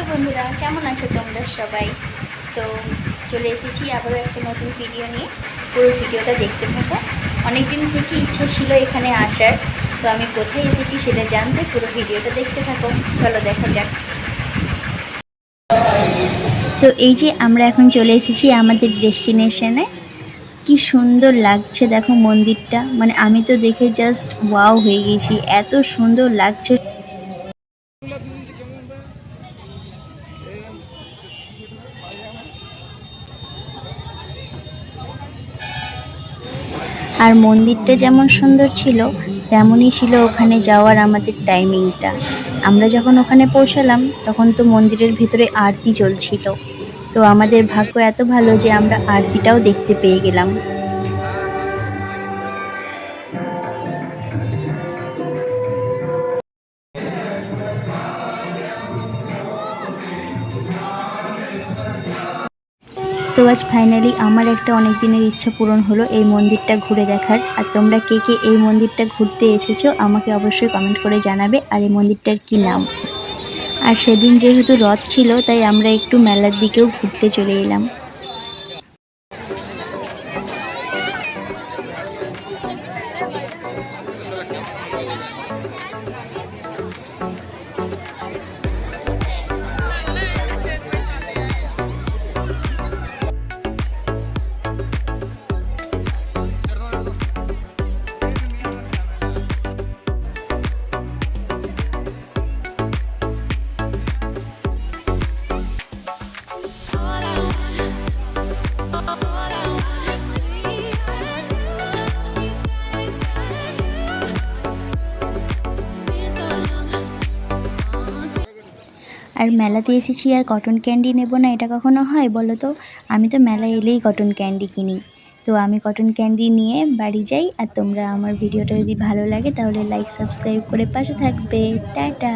বন্ধুরা, কেমন আছো তোমরা সবাই? তো চলে এসেছি আবারও একটা নতুন ভিডিও নিয়ে। পুরো ভিডিওটা দেখতে থাকো। অনেক দিন থেকে ইচ্ছা ছিল এখানে আসার, তো আমি কোথায় এসেছি সেটা জানতে পুরো ভিডিওটা দেখতে থাকো। চলো দেখা যাক। তো এই যে আমরা এখন চলে এসেছি আমাদের ডেস্টিনেশনে। কি সুন্দর লাগছে দেখো মন্দিরটা, মানে আমি তো দেখে জাস্ট ওয়াও হয়ে গেছি, এত সুন্দর লাগছে। আর মন্দিরটা যেমন সুন্দর ছিল, তেমনই ছিল ওখানে যাওয়ার আমাদের টাইমিংটা। আমরা যখন ওখানে পৌঁছালাম তখন তো মন্দিরের ভিতরে আরতি চলছিল। তো আমাদের ভাগ্য এত ভালো যে আমরা আরতিটাও দেখতে পেয়ে গেলাম। তো আজ ফাইনালি আমার একটা অনেক দিনের ইচ্ছা পূরণ হলো, এই মন্দিরটা ঘুরে দেখার। আর তোমরা কে কে এই মন্দিরটা ঘুরতে এসেছো আমাকে অবশ্যই কমেন্ট করে জানাবে। আর এই মন্দিরটার কি নাম। আর সেদিন যেহেতু রথ ছিল তাই আমরা একটু মেলার দিকেও ঘুরতে চলে এলাম। আর মেলাতে এসেছি আর কটন ক্যান্ডি নেব না, এটা কখনো হয় বলো তো? আমি তো মেলা এলেই কটন ক্যান্ডি কিনি। তো আমি কটন ক্যান্ডি নিয়ে বাড়ি যাই। আর তোমরা আমার ভিডিওটা যদি ভালো লাগে তাহলে লাইক সাবস্ক্রাইব করে পাশে থাকবে। টাটা।